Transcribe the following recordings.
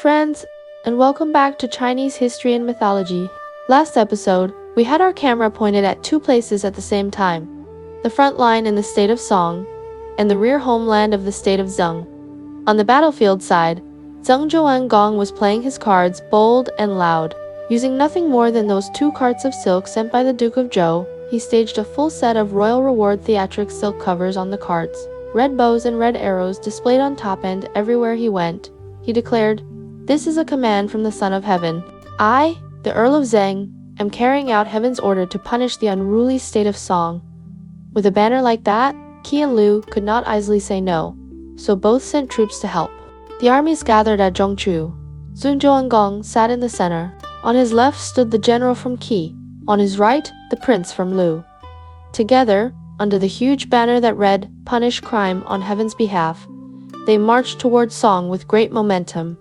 friends, and welcome back to Chinese history and mythology. Last episode, we had our camera pointed at two places at the same time: the front line in the state of Song, and the rear homeland of the state of Zheng. On the battlefield side, Zheng Zhuanggong was playing his cards bold and loud. Using nothing more than those 2 carts of silk sent by the Duke of Zhou, he staged a full set of royal reward theatric silk covers on the carts, red bows and red arrows displayed on top and everywhere he went. He declared, "This is a command from the Son of Heaven. I, the Earl of Zheng, am carrying out heaven's order to punish the unruly state of Song." With a banner like that, Qi and Liu could not easily say no, so both sent troops to help. The armies gathered at Zhongchu. Zheng Zhuanggong sat in the center. On his left stood the general from Qi, on his right, the prince from Liu. Together, under the huge banner that read, "Punish crime on heaven's behalf," they marched toward Song with great momentum.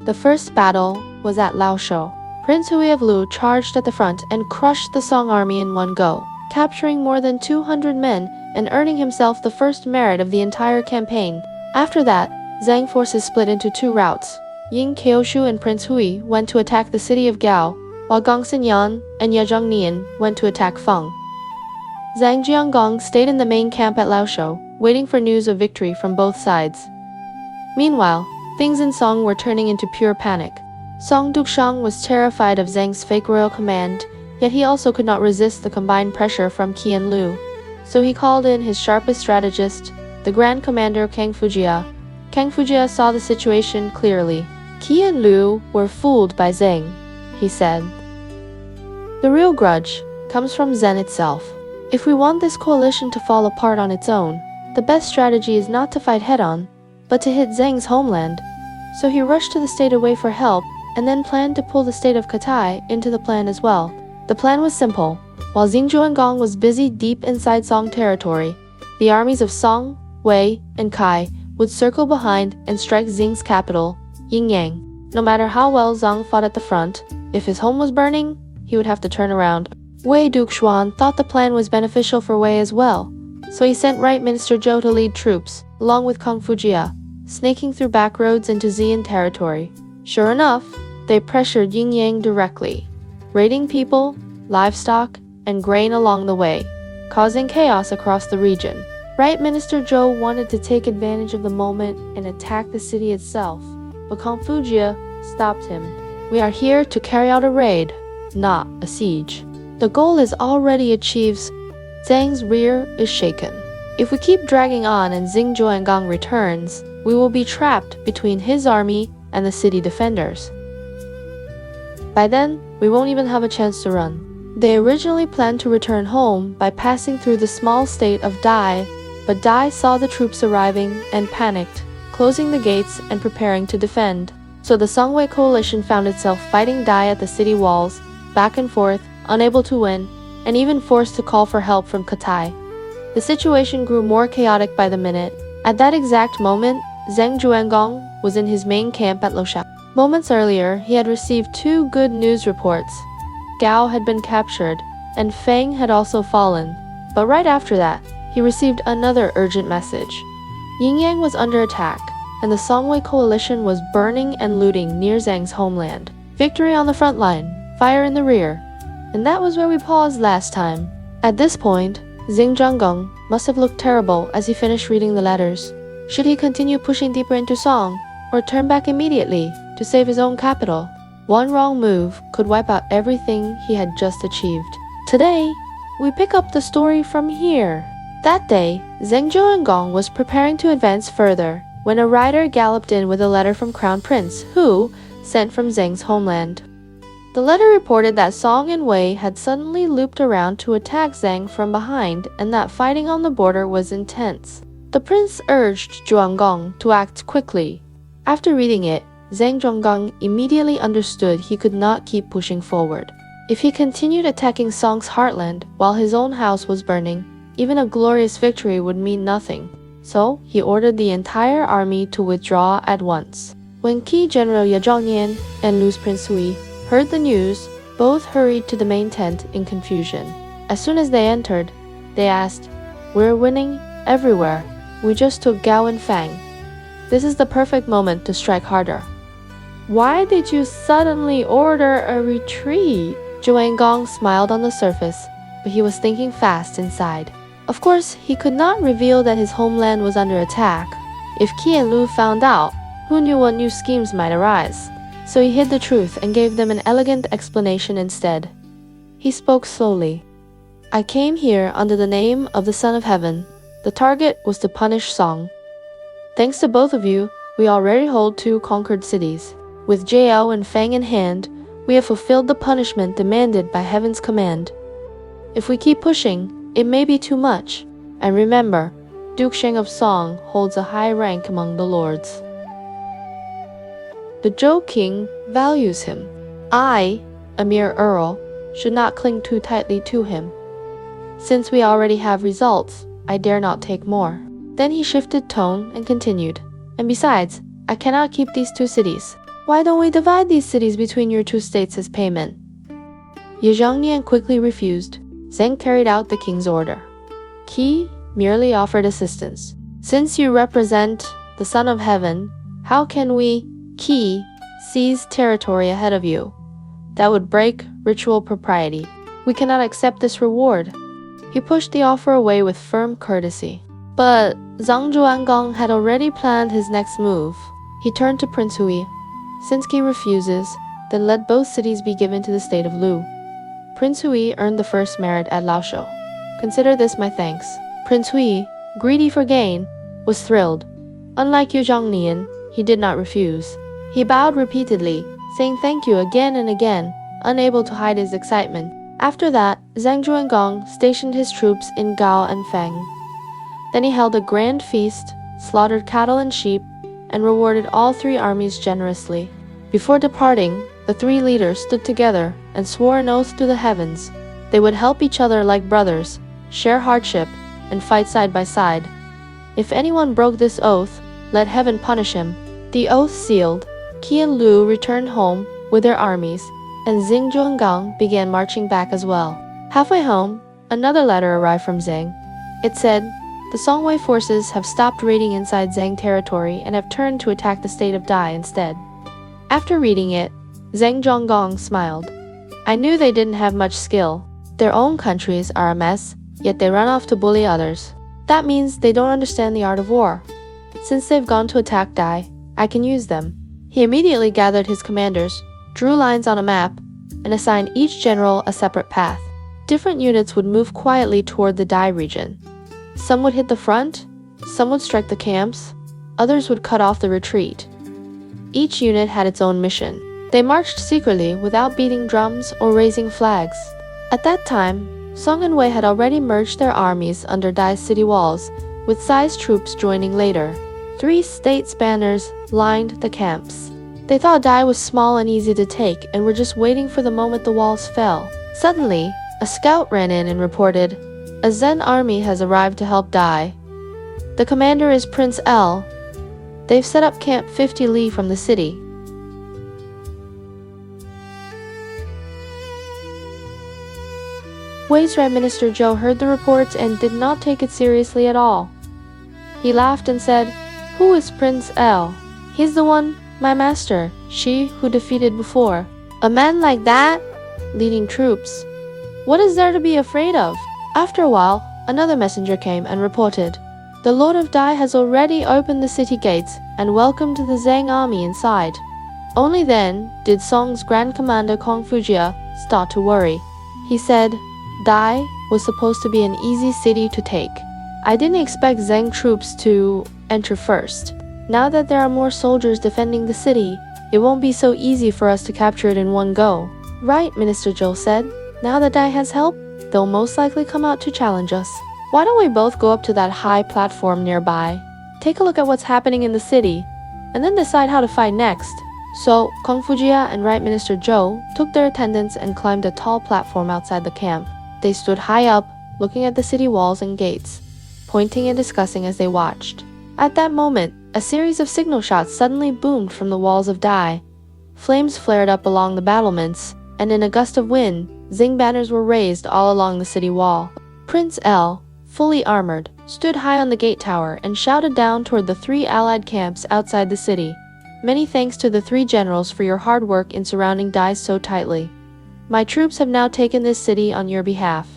The first battle was at Laoshou. Prince Hui of Liu charged at the front and crushed the Song army in one go, capturing more than 200 men and earning himself the first merit of the entire campaign. After that, Zhang forces split into 2 routes. Ying Keoshu and Prince Hui went to attack the city of Gao, while Gong Xinyan and Ye Zhongnian went to attack Feng. Zheng Zhuanggong stayed in the main camp at Laoshou, waiting for news of victory from both sides. Meanwhile, things in Song were turning into pure panic. Song Duxiang was terrified of Zheng's fake royal command, yet he also could not resist the combined pressure from Qi and Liu. So he called in his sharpest strategist, the Grand Commander Kang Fujia. Kang Fujia saw the situation clearly. Qi and Liu were fooled by Zheng, he said. The real grudge comes from Zhen itself. If we want this coalition to fall apart on its own, the best strategy is not to fight head-on, but to hit Zheng's homeland. So he rushed to the state away for help, and then planned to pull the state of Katai into the plan as well. The plan was simple. While Zheng Zhuanggong was busy deep inside Song territory, the armies of Song, Wei, and Kai would circle behind and strike Zheng's capital, Yingyang. No matter how well Zhang fought at the front, if his home was burning, he would have to turn around. Wei Duxuan thought the plan was beneficial for Wei as well, so he sent Right Minister Zhou to lead troops, along with Kang Fujia, snaking through back roads into Xian territory. Sure enough, they pressured Yingyang directly, raiding people, livestock, and grain along the way, causing chaos across the region. Right Minister Zhou wanted to take advantage of the moment and attack the city itself, but Kang Fujia stopped him. "We are here to carry out a raid, not a siege. The goal is already achieved. Zhang's rear is shaken. If we keep dragging on and Zheng Zhuanggong returns, we will be trapped between his army and the city defenders. By then, we won't even have a chance to run." They originally planned to return home by passing through the small state of Dai, but Dai saw the troops arriving and panicked, closing the gates and preparing to defend. So the Songwei coalition found itself fighting Dai at the city walls, back and forth, unable to win, and even forced to call for help from Katai. The situation grew more chaotic by the minute. At that exact moment, Zheng Zhuanggong was in his main camp at Laoshou. Moments earlier, he had received 2 good news reports. Gao had been captured, and Feng had also fallen. But right after that, he received another urgent message. Yingyang was under attack, and the Songwei coalition was burning and looting near Zheng's homeland. Victory on the front line, fire in the rear. And that was where we paused last time. At this point, Zheng Zhuanggong must have looked terrible as he finished reading the letters. Should he continue pushing deeper into Song, or turn back immediately to save his own capital? One wrong move could wipe out everything he had just achieved. Today, we pick up the story from here. That day, Zheng Zhuanggong was preparing to advance further when a rider galloped in with a letter from Crown Prince Hu, sent from Zheng's homeland. The letter reported that Song and Wei had suddenly looped around to attack Zheng from behind and that fighting on the border was intense. The prince urged Zhuanggong to act quickly. After reading it, Zheng Zhuanggong immediately understood he could not keep pushing forward. If he continued attacking Song's heartland while his own house was burning, even a glorious victory would mean nothing. So he ordered the entire army to withdraw at once. When Qi General Ye Zhongnian and Lu's Prince Hui heard the news, both hurried to the main tent in confusion. As soon as they entered, they asked, "We're winning everywhere. We just took Gao and Fang. This is the perfect moment to strike harder." Why did you suddenly order a retreat? Zhuanggong smiled on the surface, but he was thinking fast inside. Of course, he could not reveal that his homeland was under attack. If Qi and Lu found out, who knew what new schemes might arise? So he hid the truth and gave them an elegant explanation instead. He spoke slowly. I came here under the name of the Son of Heaven. The target was to punish Song. Thanks to both of you, we already hold 2 conquered cities. With Zhou and Fang in hand, we have fulfilled the punishment demanded by Heaven's command. If we keep pushing, it may be too much. And remember, Duke Sheng of Song holds a high rank among the lords. The Zhou king values him. I, a mere earl, should not cling too tightly to him. Since we already have results, I dare not take more. Then he shifted tone and continued. And besides, I cannot keep these 2 cities. Why don't we divide these cities between your 2 states as payment? Ye Zhangnian quickly refused. Zheng carried out the king's order. Qi merely offered assistance. Since you represent the Son of Heaven, how can we, Qi, seize territory ahead of you? That would break ritual propriety. We cannot accept this reward. He pushed the offer away with firm courtesy. But Zheng Zhuanggong had already planned his next move. He turned to Prince Hui. Since Qi refuses, then let both cities be given to the state of Lu. Prince Hui earned the first merit at Laoshou. Consider this my thanks. Prince Hui, greedy for gain, was thrilled. Unlike Yu Zhangnian, he did not refuse. He bowed repeatedly, saying thank you again and again, unable to hide his excitement. After that, Zheng Zhuanggong stationed his troops in Gao and Feng. Then he held a grand feast, slaughtered cattle and sheep, and rewarded all 3 armies generously. Before departing, the 3 leaders stood together and swore an oath to the heavens. They would help each other like brothers, share hardship, and fight side by side. If anyone broke this oath, let heaven punish him. The oath sealed, Qi and Lu returned home with their armies, and Zheng Zhuanggong began marching back as well. Halfway home, another letter arrived from Zheng. It said, the Songwei forces have stopped raiding inside Zheng territory and have turned to attack the state of Dai instead. After reading it, Zheng Zhuanggong smiled. I knew they didn't have much skill. Their own countries are a mess, yet they run off to bully others. That means they don't understand the art of war. Since they've gone to attack Dai, I can use them. He immediately gathered his commanders, drew lines on a map, and assigned each general a separate path. Different units would move quietly toward the Dai region. Some would hit the front, some would strike the camps, others would cut off the retreat. Each unit had its own mission. They marched secretly without beating drums or raising flags. At that time, Song and Wei had already merged their armies under Dai's city walls, with Sai's troops joining later. 3 states' banners lined the camps. They thought Dai was small and easy to take and were just waiting for the moment the walls fell. Suddenly, a scout ran in and reported, a Zen army has arrived to help Dai. The commander is Prince L. They've set up camp 50 li from the city. Wei's Right Minister Zhou heard the reports and did not take it seriously at all. He laughed and said, who is Prince L? He's the one, my master, she who defeated before. A man like that? Leading troops. What is there to be afraid of? After a while, another messenger came and reported, the Lord of Dai has already opened the city gates and welcomed the Zheng army inside. Only then did Song's Grand Commander Kong Fujia start to worry. He said, Dai was supposed to be an easy city to take. I didn't expect Zheng troops to enter first. Now that there are more soldiers defending the city, it won't be so easy for us to capture it in one go. Right, Minister Zhou said. Now that Dai has help, they'll most likely come out to challenge us. Why don't we both go up to that high platform nearby, take a look at what's happening in the city, and then decide how to fight next? So, Kong Fujia and Right Minister Zhou took their attendants and climbed a tall platform outside the camp. They stood high up, looking at the city walls and gates, pointing and discussing as they watched. At that moment, a series of signal shots suddenly boomed from the walls of Dai. Flames flared up along the battlements, and in a gust of wind, Zheng banners were raised all along the city wall. Prince L, fully armored, stood high on the gate tower and shouted down toward the 3 allied camps outside the city. Many thanks to the 3 generals for your hard work in surrounding Dai so tightly. My troops have now taken this city on your behalf.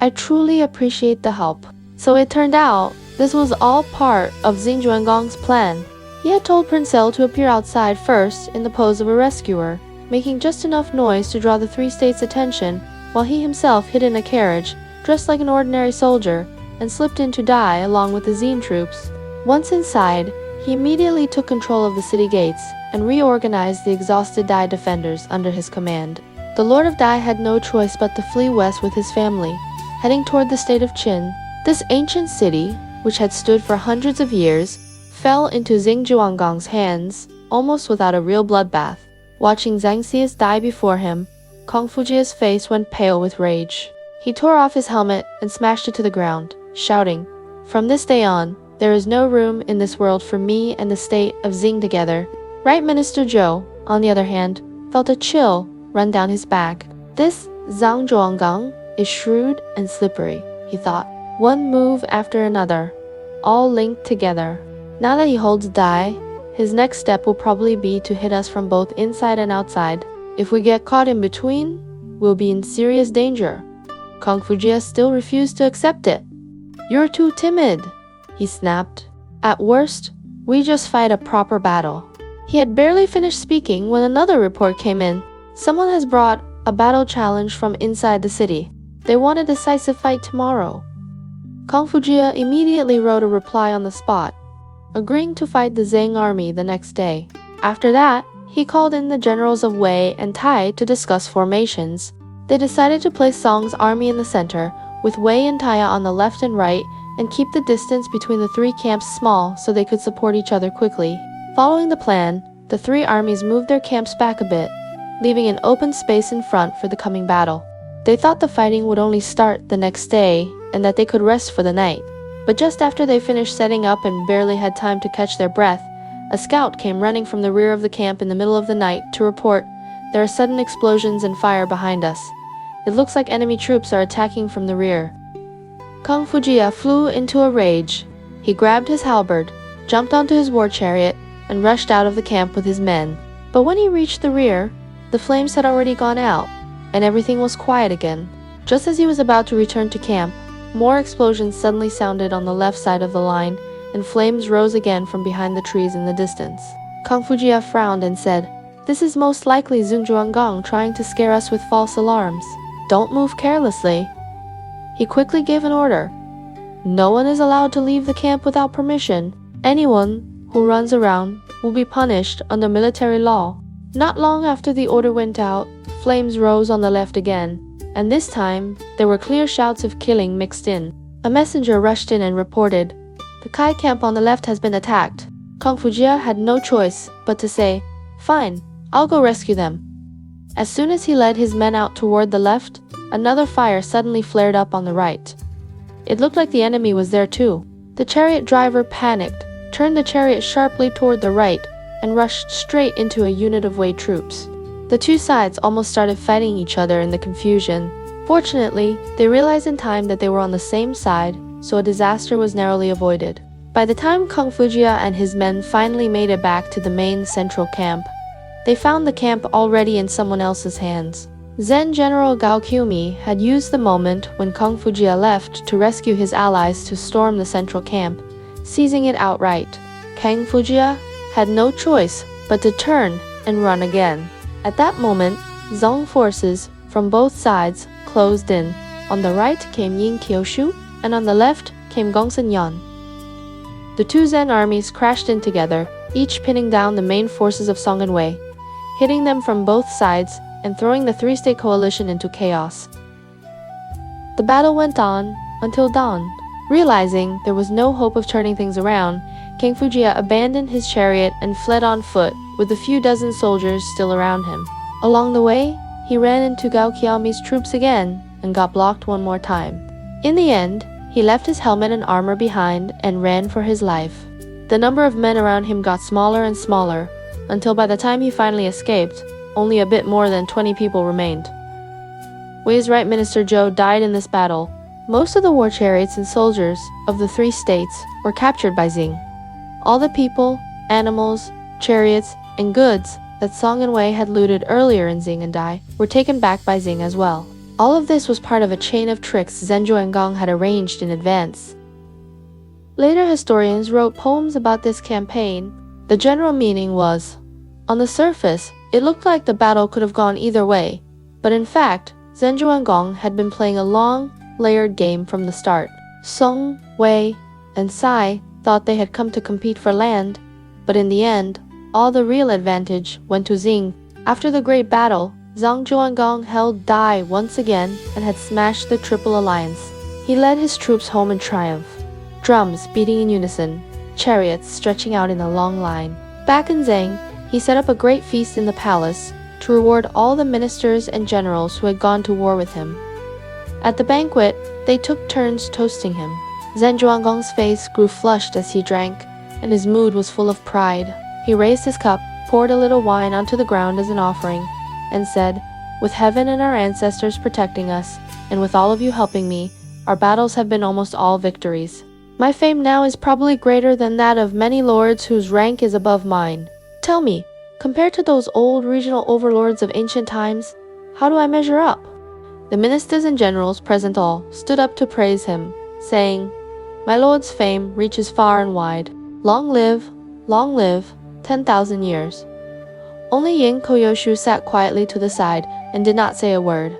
I truly appreciate the help. So it turned out, this was all part of Zheng Zhuanggong's plan. He had told Prince El to appear outside first in the pose of a rescuer, making just enough noise to draw the 3 states' attention, while he himself hid in a carriage, dressed like an ordinary soldier, and slipped into Dai along with the Zine troops. Once inside, he immediately took control of the city gates and reorganized the exhausted Dai defenders under his command. The Lord of Dai had no choice but to flee west with his family, heading toward the state of Qin. This ancient city, which had stood for hundreds of years, fell into Zheng Zhuanggong's hands, almost without a real bloodbath. Watching Zhang Xi's die before him, Kong Fujia's face went pale with rage. He tore off his helmet and smashed it to the ground, shouting, "From this day on, there is no room in this world for me and the state of Zheng together." Right Minister Zhou, on the other hand, felt a chill run down his back. This Zheng Zhuanggong is shrewd and slippery, he thought. One move after another, all linked together. Now that he holds Dai, his next step will probably be to hit us from both inside and outside. If we get caught in between, we'll be in serious danger. Kong Fujia still refused to accept it. "You're too timid," he snapped. "At worst, we just fight a proper battle." He had barely finished speaking when another report came in. Someone has brought a battle challenge from inside the city. They want a decisive fight tomorrow. Kong Fujia immediately wrote a reply on the spot, agreeing to fight the Zheng army the next day. After that, he called in the generals of Wei and Tai to discuss formations. They decided to place Song's army in the center, with Wei and Taya on the left and right, and keep the distance between the 3 camps small so they could support each other quickly. Following the plan, the 3 armies moved their camps back a bit, leaving an open space in front for the coming battle. They thought the fighting would only start the next day and that they could rest for the night. But just after they finished setting up and barely had time to catch their breath, a scout came running from the rear of the camp in the middle of the night to report, "There are sudden explosions and fire behind us. It looks like enemy troops are attacking from the rear." Kong Fujia flew into a rage. He grabbed his halberd, jumped onto his war chariot, and rushed out of the camp with his men. But when he reached the rear, the flames had already gone out, and everything was quiet again. Just as he was about to return to camp, more explosions suddenly sounded on the left side of the line, and flames rose again from behind the trees in the distance. Kong Fujia frowned and said, "This is most likely Zheng Zhuanggong trying to scare us with false alarms. Don't move carelessly." He quickly gave an order. "No one is allowed to leave the camp without permission. Anyone who runs around will be punished under military law." Not long after the order went out, flames rose on the left again, and this time there were clear shouts of killing mixed in. A messenger rushed in and reported, "The Kai camp on the left has been attacked." Kong Fujia had no choice but to say, "Fine, I'll go rescue them." As soon as he led his men out toward the left, another fire suddenly flared up on the right. It looked like the enemy was there too. The chariot driver panicked, turned the chariot sharply toward the right, and rushed straight into a unit of Wei troops. The 2 sides almost started fighting each other in the confusion. Fortunately, they realized in time that they were on the same side, so a disaster was narrowly avoided. By the time Kong Fujia and his men finally made it back to the main central camp, they found the camp already in someone else's hands. Zen General Gao Qiumi had used the moment when Kong Fujia left to rescue his allies to storm the central camp, seizing it outright. Kang Fujia had no choice but to turn and run again. At that moment, Zhong forces from both sides closed in. On the right came Yin Qiushu, and on the left came Gongsun Yan. The 2 Zen armies crashed in together, each pinning down the main forces of Song and Wei, hitting them from both sides and throwing the 3-state coalition into chaos. The battle went on until dawn. Realizing there was no hope of turning things around, King Fujia abandoned his chariot and fled on foot, with a few dozen soldiers still around him. Along the way, he ran into Gao Qiami's troops again and got blocked one more time. In the end, he left his helmet and armor behind and ran for his life. The number of men around him got smaller and smaller, until by the time he finally escaped, only a bit more than 20 people remained. Wei's right minister Zhou died in this battle. Most of the war chariots and soldiers of the 3 states were captured by Zheng. All the people, animals, chariots, and goods that Song and Wei had looted earlier in Xing and Dai were taken back by Xing as well. All of this was part of a chain of tricks Zheng Zhuanggong had arranged in advance. Later historians wrote poems about this campaign. The general meaning was, on the surface, it looked like the battle could have gone either way, but in fact, Zheng Zhuanggong had been playing a long, layered game from the start. Song, Wei, and Sai thought they had come to compete for land, but in the end, all the real advantage went to Xing. After the great battle, Zheng Zhuanggong held Dai once again and had smashed the Triple Alliance. He led his troops home in triumph, drums beating in unison, chariots stretching out in a long line. Back in Zhang, he set up a great feast in the palace to reward all the ministers and generals who had gone to war with him. At the banquet, they took turns toasting him. Zheng Zhuanggong's face grew flushed as he drank, and his mood was full of pride. He raised his cup, poured a little wine onto the ground as an offering, and said, "With heaven and our ancestors protecting us, and with all of you helping me, our battles have been almost all victories. My fame now is probably greater than that of many lords whose rank is above mine. Tell me, compared to those old regional overlords of ancient times, how do I measure up?" The ministers and generals present all stood up to praise him, saying, "My lord's fame reaches far and wide. Long live, 10,000 years." Only Yin Koyoshu sat quietly to the side and did not say a word.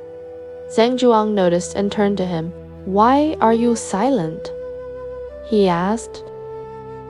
Zheng Zhuang noticed and turned to him. "Why are you silent?" he asked.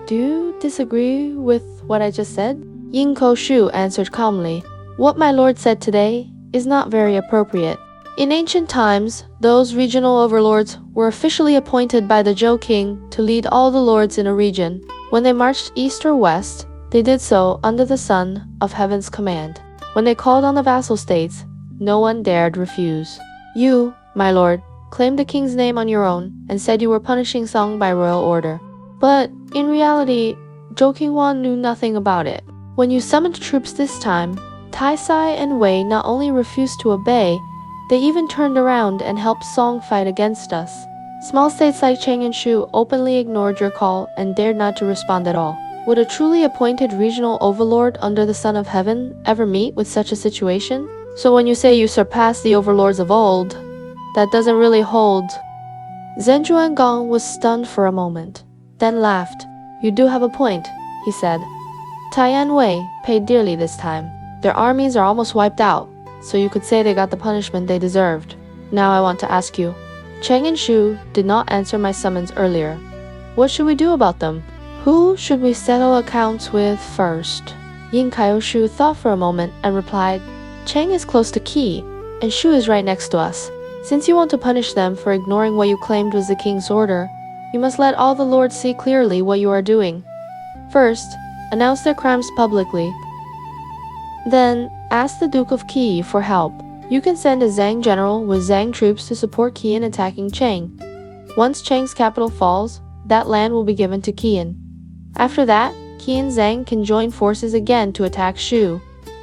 "Do you disagree with what I just said?" Yin Koshu answered calmly. "What my lord said today is not very appropriate. In ancient times, those regional overlords were officially appointed by the Zhou king to lead all the lords in a region. When they marched east or west, they did so under the Son of Heaven's command. When they called on the vassal states, no one dared refuse. You, my lord, claimed the king's name on your own and said you were punishing Song by royal order. But in reality, Zhou King Wan knew nothing about it. When you summoned troops this time, Tai Sai and Wei not only refused to obey, they even turned around and helped Song fight against us. Small states like Cheng and Shu openly ignored your call and dared not to respond at all. Would a truly appointed regional overlord under the Son of Heaven ever meet with such a situation? So when you say you surpass the overlords of old, that doesn't really hold." Zheng Zhuanggong was stunned for a moment, then laughed. "You do have a point," he said. "Taiyan Wei paid dearly this time. Their armies are almost wiped out, so you could say they got the punishment they deserved. Now I want to ask you. Cheng and Shu did not answer my summons earlier. What should we do about them? Who should we settle accounts with first?" Yin Kaioshu thought for a moment and replied, "Cheng is close to Qi, and Shu is right next to us. Since you want to punish them for ignoring what you claimed was the king's order, you must let all the lords see clearly what you are doing. First, announce their crimes publicly. Then, ask the Duke of Qi for help. You can send a Zhang general with Zhang troops to support Qi in attacking Cheng. Once Cheng's capital falls, that land will be given to Qian. After that, Qi and Zhang can join forces again to attack Shu.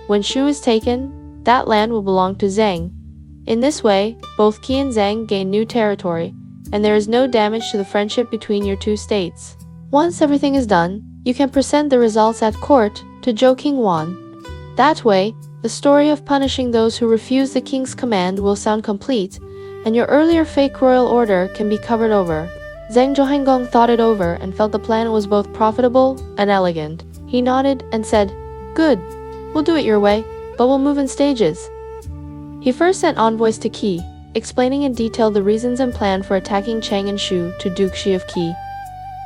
When Shu is taken, that land will belong to Zhang. In this way, both Qi and Zhang gain new territory, and there is no damage to the friendship between your two states. Once everything is done, you can present the results at court to Zhou King Wan. That way, the story of punishing those who refuse the king's command will sound complete, and your earlier fake royal order can be covered over." Zheng Zhuanggong thought it over and felt the plan was both profitable and elegant. He nodded and said, "Good, we'll do it your way, but we'll move in stages." He first sent envoys to Qi, explaining in detail the reasons and plan for attacking Cheng and Shu to Duke Shi of Qi.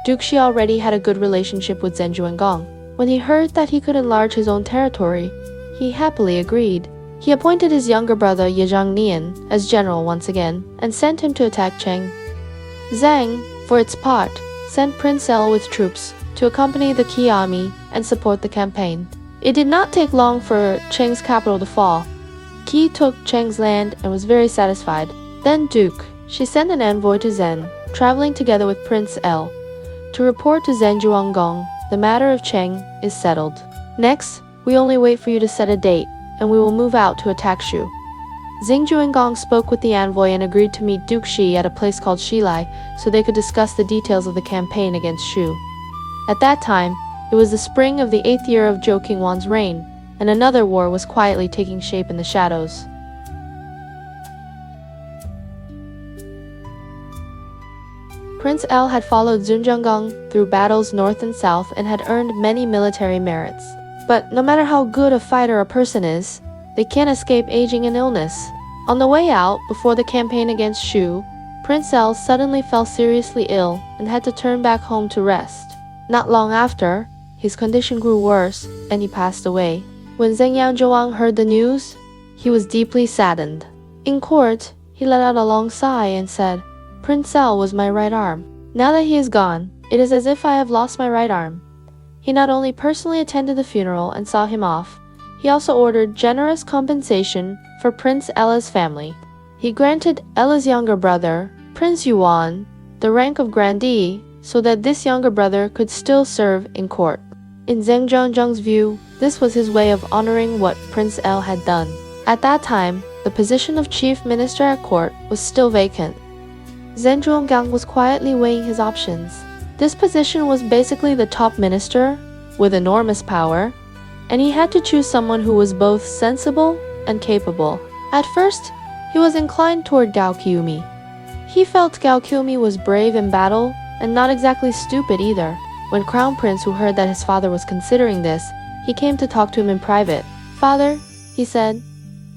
Duke Shi already had a good relationship with Zheng Zhuanggong. When he heard that he could enlarge his own territory, he happily agreed. He appointed his younger brother Yezhang Nian as general once again and sent him to attack Cheng. Zhang, for its part, sent Prince El with troops to accompany the Qi army and support the campaign. It did not take long for Cheng's capital to fall. Qi took Cheng's land and was very satisfied. Then Duke, she sent an envoy to Zhen, traveling together with Prince El, to report to Zheng Zhuanggong the matter of Cheng is settled. Next, we only wait for you to set a date, and we will move out to attack Shu. Zheng Zhuanggong spoke with the envoy and agreed to meet Duke Shi at a place called Shilai so they could discuss the details of the campaign against Shu. At that time, It was the spring of the 8th year of Zhou Qingwan's reign, and another war was quietly taking shape in the shadows. Prince L had followed Zheng Zhuanggong through battles north and south and had earned many military merits. But no matter how good a fighter a person is, they can't escape aging and illness. On the way out, before the campaign against Zhou, Prince L suddenly fell seriously ill and had to turn back home to rest. Not long after, his condition grew worse and he passed away. When Zheng Zhuanggong heard the news, he was deeply saddened. In court, he let out a long sigh and said, "Prince L was my right arm. Now that he is gone, it is as if I have lost my right arm." He not only personally attended the funeral and saw him off, he also ordered generous compensation for Prince Ella's family. He granted Ella's younger brother, Prince Yuan, the rank of grandee so that this younger brother could still serve in court. In Zheng Zhuanggong's view, this was his way of honoring what Prince L had done. At that time, the position of chief minister at court was still vacant. Zheng Zhuanggong was quietly weighing his options. This position was basically the top minister, with enormous power, and he had to choose someone who was both sensible and capable. At first, he was inclined toward Gao Qiumi. He felt Gao Qiumi was brave in battle and not exactly stupid either. When Crown Prince, who heard that his father was considering this, he came to talk to him in private. "Father," he said,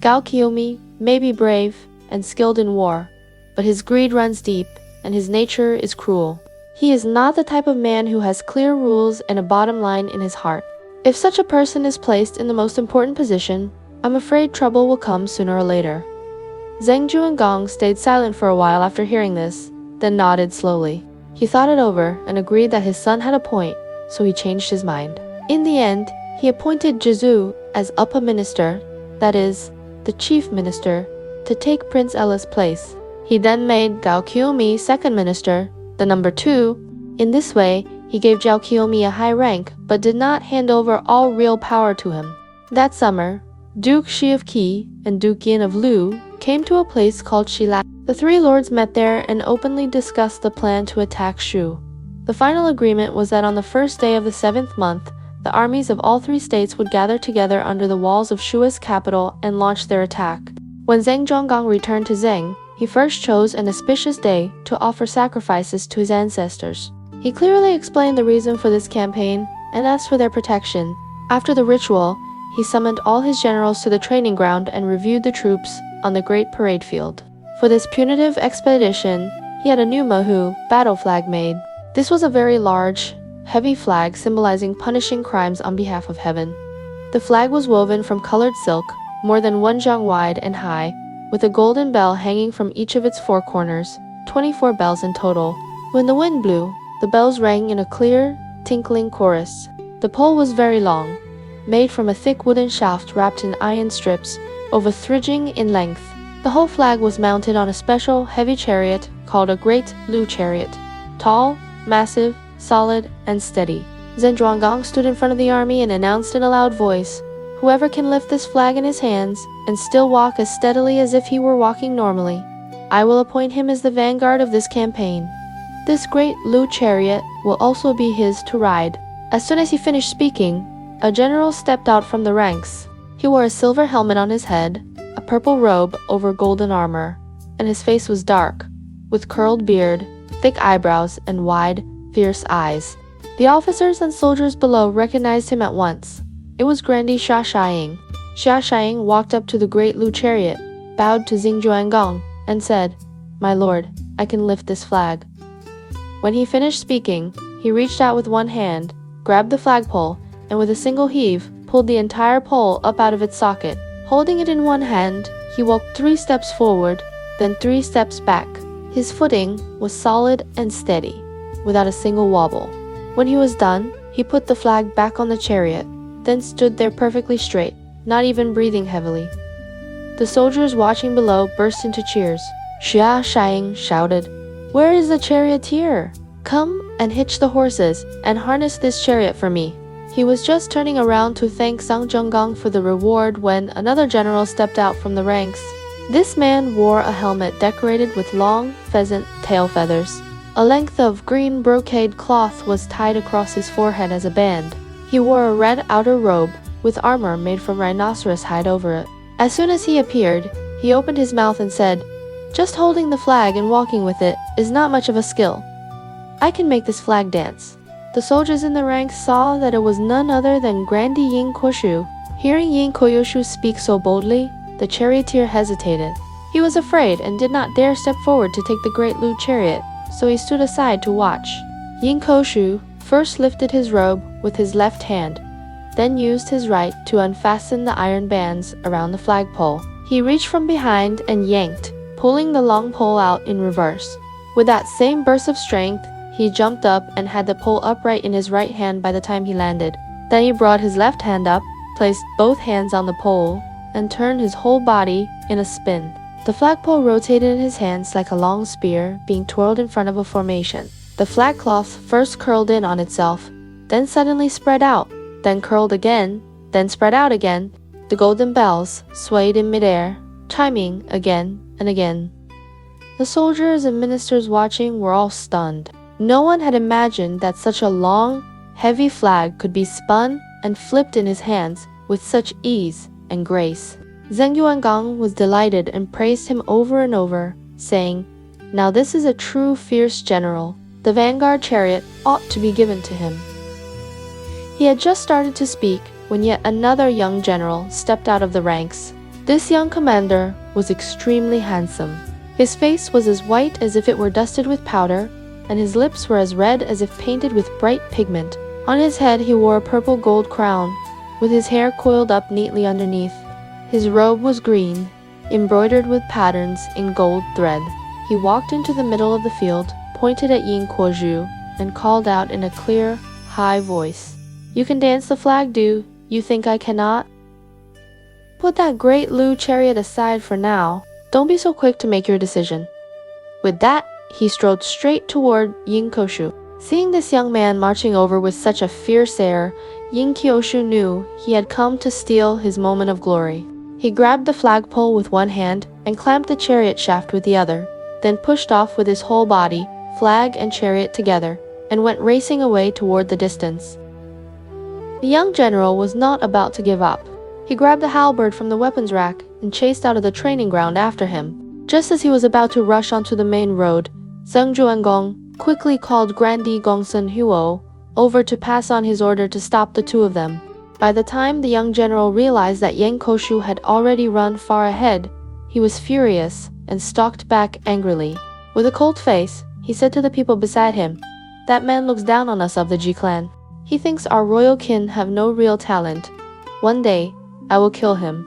"Gao Qiumi may be brave and skilled in war, but his greed runs deep and his nature is cruel. He is not the type of man who has clear rules and a bottom line in his heart. If such a person is placed in the most important position, I'm afraid trouble will come sooner or later." Zheng Zhuanggong stayed silent for a while after hearing this, then nodded slowly. He thought it over and agreed that his son had a point, so he changed his mind. In the end, he appointed Zhou as upper minister, that is, the chief minister, to take Prince Ella's place. He then made Gao Qiumi second minister, the number 2. In this way, he gave Gao Qiumi a high rank, but did not hand over all real power to him. That summer, Duke Shi of Qi and Duke Yin of Lu came to a place called Shilan. The three lords met there and openly discussed the plan to attack Zhou. The final agreement was that on the first day of the 7th month, the armies of all three states would gather together under the walls of Shua's capital and launch their attack. When Zheng Zhuanggong returned to Zheng, he first chose an auspicious day to offer sacrifices to his ancestors. He clearly explained the reason for this campaign and asked for their protection. After the ritual, he summoned all his generals to the training ground and reviewed the troops on the great parade field. For this punitive expedition, he had a new Mahu battle flag made. This was a very large, heavy flag symbolizing punishing crimes on behalf of heaven. The flag was woven from colored silk, more than 1 zhang wide and high, with a golden bell hanging from each of its 4 corners, 24 bells in total. When the wind blew, the bells rang in a clear, tinkling chorus. The pole was very long, made from a thick wooden shaft wrapped in iron strips, over 3 jing in length. The whole flag was mounted on a special, heavy chariot called a Great Lu Chariot. Tall, massive, solid, and steady. Zheng Zhuanggong stood in front of the army and announced in a loud voice, "Whoever can lift this flag in his hands and still walk as steadily as if he were walking normally, I will appoint him as the vanguard of this campaign. This Great Lu Chariot will also be his to ride." As soon as he finished speaking, a general stepped out from the ranks. He wore a silver helmet on his head, a purple robe over golden armor, and his face was dark, with curled beard, thick eyebrows, and wide, fierce eyes. The officers and soldiers below recognized him at once. It was Grandee Xia Xiaying. Xia Xiaying walked up to the Great Lu Chariot, bowed to Zheng Zhuanggong, and said, "My lord, I can lift this flag." When he finished speaking, he reached out with one hand, grabbed the flagpole, and with a single heave, pulled the entire pole up out of its socket. Holding it in one hand, he walked 3 steps forward, then 3 steps back. His footing was solid and steady, without a single wobble. When he was done, he put the flag back on the chariot, then stood there perfectly straight, not even breathing heavily. The soldiers watching below burst into cheers. Xia Xiaying shouted, "Where is the charioteer? Come and hitch the horses and harness this chariot for me." He was just turning around to thank Zheng Zhuanggong for the reward when another general stepped out from the ranks. This man wore a helmet decorated with long pheasant tail feathers. A length of green brocade cloth was tied across his forehead as a band. He wore a red outer robe with armor made from rhinoceros hide over it. As soon as he appeared, he opened his mouth and said, "Just holding the flag and walking with it is not much of a skill. I can make this flag dance." The soldiers in the ranks saw that it was none other than Grandee Yin Koshu. Hearing Yin Koyoshu speak so boldly, the charioteer hesitated. He was afraid and did not dare step forward to take the great Lu chariot, so he stood aside to watch. Yin Koshu first lifted his robe with his left hand, then used his right to unfasten the iron bands around the flagpole. He reached from behind and yanked, pulling the long pole out in reverse. With that same burst of strength, he jumped up and had the pole upright in his right hand by the time he landed. Then he brought his left hand up, placed both hands on the pole, and turned his whole body in a spin. The flagpole rotated in his hands like a long spear being twirled in front of a formation. The flag cloth first curled in on itself, then suddenly spread out, then curled again, then spread out again. The golden bells swayed in midair, chiming again and again. The soldiers and ministers watching were all stunned. No one had imagined that such a long, heavy flag could be spun and flipped in his hands with such ease and grace. Zheng Zhuanggong was delighted and praised him over and over, saying, "Now this is a true fierce general. The vanguard chariot ought to be given to him." He had just started to speak when yet another young general stepped out of the ranks. This young commander was extremely handsome. His face was as white as if it were dusted with powder, and his lips were as red as if painted with bright pigment. On his head he wore a purple gold crown, with his hair coiled up neatly underneath. His robe was green, embroidered with patterns in gold thread. He walked into the middle of the field, pointed at Yin Kuozhu, and called out in a clear, high voice, "You can dance the flag, do you think I cannot? Put that great Lu chariot aside for now. Don't be so quick to make your decision." With that, he strode straight toward Yin Koshu. Seeing this young man marching over with such a fierce air, Yin Kyoshu knew he had come to steal his moment of glory. He grabbed the flagpole with one hand and clamped the chariot shaft with the other, then pushed off with his whole body, flag and chariot together, and went racing away toward the distance. The young general was not about to give up. He grabbed the halberd from the weapons rack and chased out of the training ground after him. Just as he was about to rush onto the main road, Zheng Zhuanggong quickly called Grandee Gongsun Huo over to pass on his order to stop the two of them. By the time the young general realized that Yin Koshu had already run far ahead, he was furious and stalked back angrily. With a cold face, he said to the people beside him, "That man looks down on us of the Ji clan. He thinks our royal kin have no real talent. One day, I will kill him."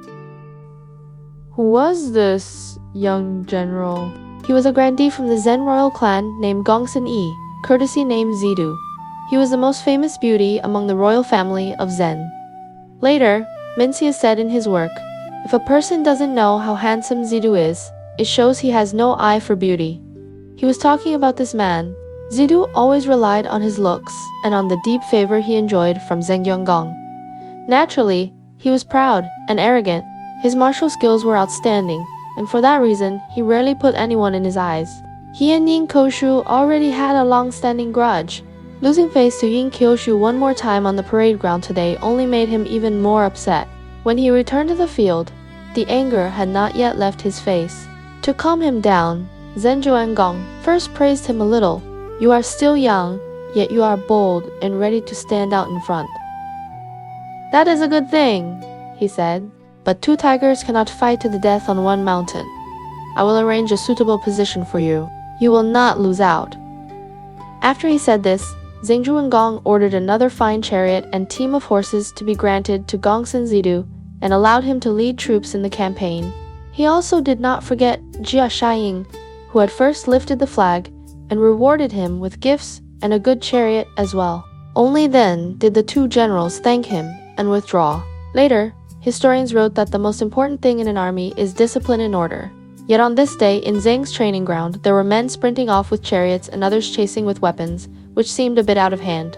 Who was this young general? He was a grandee from the Zen royal clan named Gongsun Yi, courtesy named Zidu. He was the most famous beauty among the royal family of Zen. Later, Mencius said in his work, "If a person doesn't know how handsome Zidu is, it shows he has no eye for beauty." He was talking about this man. Zidu always relied on his looks and on the deep favor he enjoyed from Zheng Zhuanggong. Naturally, he was proud and arrogant. His martial skills were outstanding, and for that reason, he rarely put anyone in his eyes. He and Yin Koshu already had a long-standing grudge. Losing face to Yin Kyoshu one more time on the parade ground today only made him even more upset. When he returned to the field, the anger had not yet left his face. To calm him down, Zheng Zhuanggong first praised him a little. "You are still young, yet you are bold and ready to stand out in front. That is a good thing," he said. "But two tigers cannot fight to the death on one mountain. I will arrange a suitable position for you. You will not lose out." After he said this, Zheng Zhuanggong ordered another fine chariot and team of horses to be granted to Gongsun Zidu and allowed him to lead troops in the campaign. He also did not forget Jia Shaiying, who had first lifted the flag, and rewarded him with gifts and a good chariot as well. Only then did the two generals thank him and withdraw. Later, historians wrote that the most important thing in an army is discipline and order. Yet on this day, in Zheng's training ground, there were men sprinting off with chariots and others chasing with weapons, which seemed a bit out of hand.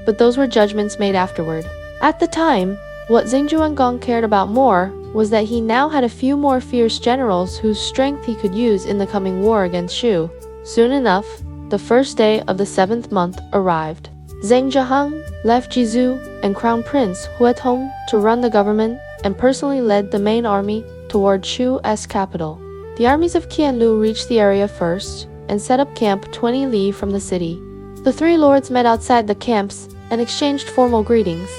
But those were judgments made afterward. At the time, what Zheng Zhuanggong cared about more was that he now had a few more fierce generals whose strength he could use in the coming war against Shu. Soon enough, the first day of the 7th month arrived. Zheng Zhuanggong left Jizhu and Crown Prince Huetong to run the government and personally led the main army toward Shu's capital. The armies of Qi and Lu reached the area first and set up camp 20 li from the city. The three lords met outside the camps and exchanged formal greetings.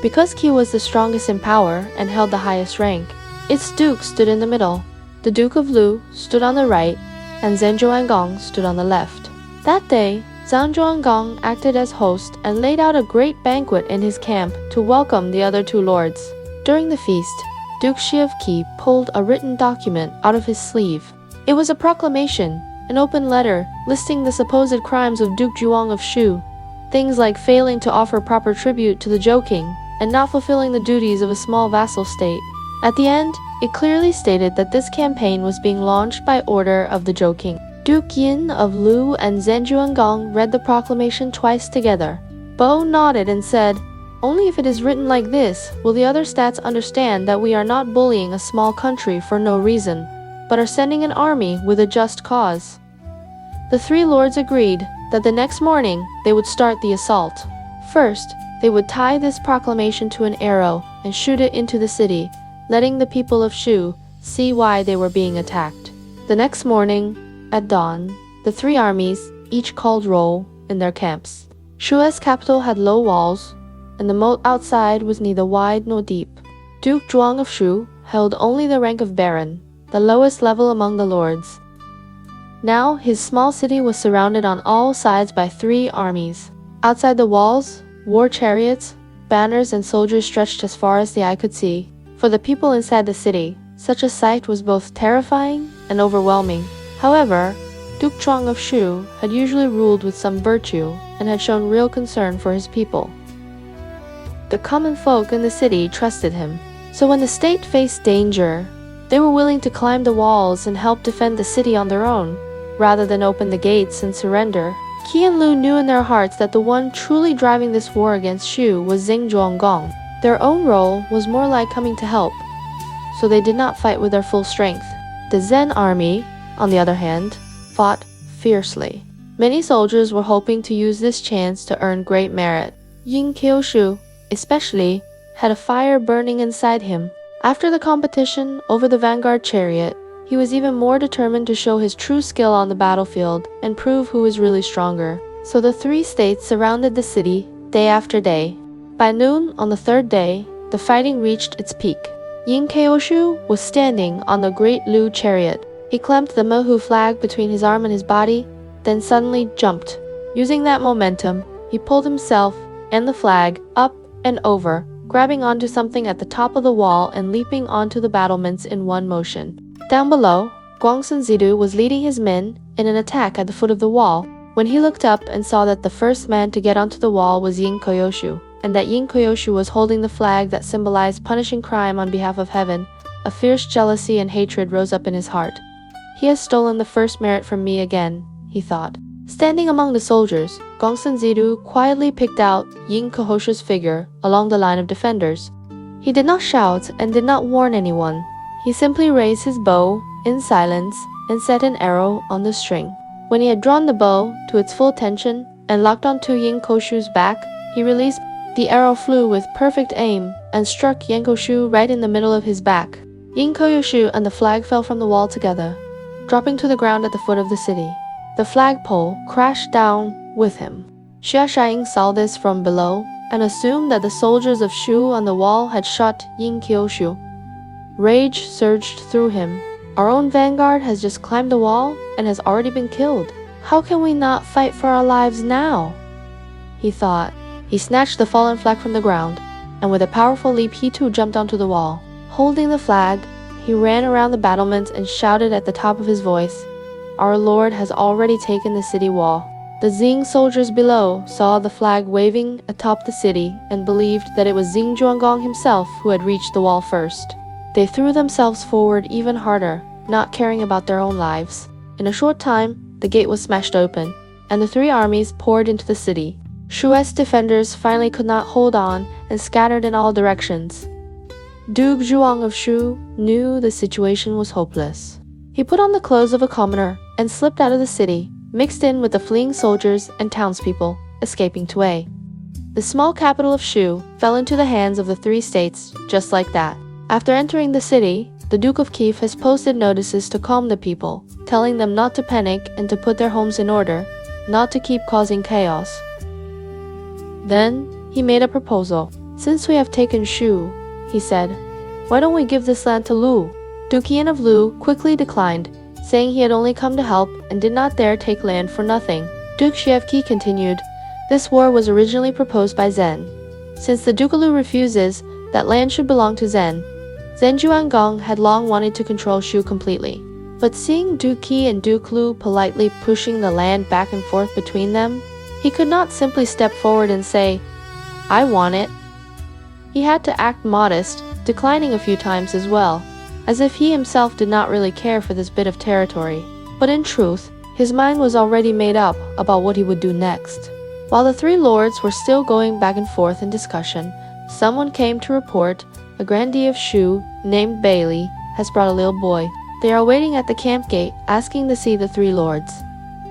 Because Qi was the strongest in power and held the highest rank, its duke stood in the middle. The Duke of Lu stood on the right, and Zheng Zhuanggong stood on the left. That day, Zheng Zhuanggong acted as host and laid out a great banquet in his camp to welcome the other two lords. During the feast, Duke Shi of Qi pulled a written document out of his sleeve. It was a proclamation, an open letter listing the supposed crimes of Duke Zhuang of Shu, things like failing to offer proper tribute to the Zhou king and not fulfilling the duties of a small vassal state. At the end, it clearly stated that this campaign was being launched by order of the Zhou king. Duke Yin of Lu and Zheng Zhuanggong read the proclamation twice together. Bo nodded and said, "Only if it is written like this will the other stats understand that we are not bullying a small country for no reason, but are sending an army with a just cause." The three lords agreed that the next morning they would start the assault. First, they would tie this proclamation to an arrow and shoot it into the city, letting the people of Shu see why they were being attacked. The next morning, at dawn, the three armies each called roll in their camps. Shu's capital had low walls, and the moat outside was neither wide nor deep. Duke Zhuang of Shu held only the rank of baron, the lowest level among the lords. Now his small city was surrounded on all sides by three armies. Outside the walls, war chariots, banners, and soldiers stretched as far as the eye could see. For the people inside the city, such a sight was both terrifying and overwhelming. However, Duke Zhuang of Shu had usually ruled with some virtue and had shown real concern for his people. The common folk in the city trusted him, so when the state faced danger, they were willing to climb the walls and help defend the city on their own, rather than open the gates and surrender. Qi and Lu knew in their hearts that the one truly driving this war against Shu was Zheng Zhuanggong. Their own role was more like coming to help, so they did not fight with their full strength. The Zen army, on the other hand, fought fiercely. Many soldiers were hoping to use this chance to earn great merit. Yin Kyoshu, especially, had a fire burning inside him. After the competition over the vanguard chariot, he was even more determined to show his true skill on the battlefield and prove who was really stronger. So the three states surrounded the city day after day. By noon on the third day, the fighting reached its peak. Yin Kyoshu was standing on the great Lu chariot. He clamped the Mehu flag between his arm and his body, then suddenly jumped. Using that momentum, he pulled himself and the flag up and over, grabbing onto something at the top of the wall and leaping onto the battlements in one motion. Down below, Guangsun Zidu was leading his men in an attack at the foot of the wall, when he looked up and saw that the first man to get onto the wall was Yin Kyoshu, and that Yin Kyoshu was holding the flag that symbolized punishing crime on behalf of heaven. A fierce jealousy and hatred rose up in his heart. "He has stolen the first merit from me again," he thought. Standing among the soldiers, Gongsun Zidu quietly picked out Yin Kyoshu's figure along the line of defenders. He did not shout and did not warn anyone. He simply raised his bow in silence and set an arrow on the string. When he had drawn the bow to its full tension and locked onto Yin Kyoshu's back, he released. The arrow flew with perfect aim and struck Yin Kyoshu right in the middle of his back. Yin Kyoshu and the flag fell from the wall together, dropping to the ground at the foot of the city. The flagpole crashed down with him. Xia Shaiying saw this from below and assumed that the soldiers of Shu on the wall had shot Yin Kyoshu. Rage surged through him. Our own vanguard has just climbed the wall and has already been killed. How can we not fight for our lives now? He thought. He snatched the fallen flag from the ground, and with a powerful leap he too jumped onto the wall. Holding the flag, he ran around the battlements and shouted at the top of his voice, "Our Lord has already taken the city wall." The Zheng soldiers below saw the flag waving atop the city and believed that it was Zheng Zhuanggong himself who had reached the wall first. They threw themselves forward even harder, not caring about their own lives. In a short time, the gate was smashed open, and the three armies poured into the city. Shu's defenders finally could not hold on and scattered in all directions. Duke Zhuang of Shu knew the situation was hopeless. He put on the clothes of a commoner and slipped out of the city, mixed in with the fleeing soldiers and townspeople, escaping to Wei. The small capital of Shu fell into the hands of the three states, just like that. After entering the city, the Duke of Kiev has posted notices to calm the people, telling them not to panic and to put their homes in order, not to keep causing chaos. Then, he made a proposal. Since we have taken Shu, he said, why don't we give this land to Lu? Duke Ian of Lu quickly declined, saying he had only come to help and did not dare take land for nothing. Duke Shievki continued, this war was originally proposed by Zhen. Since the Duke of Lu refuses, that land should belong to Zhen. Zheng Zhuanggong had long wanted to control Shu completely. But seeing Duke Qi and Duke Lu politely pushing the land back and forth between them, he could not simply step forward and say, I want it. He had to act modest, declining a few times as well, as if he himself did not really care for this bit of territory. But in truth, his mind was already made up about what he would do next. While the three lords were still going back and forth in discussion, someone came to report a grandee of Shu, named Bailey, has brought a little boy. They are waiting at the camp gate, asking to see the three lords.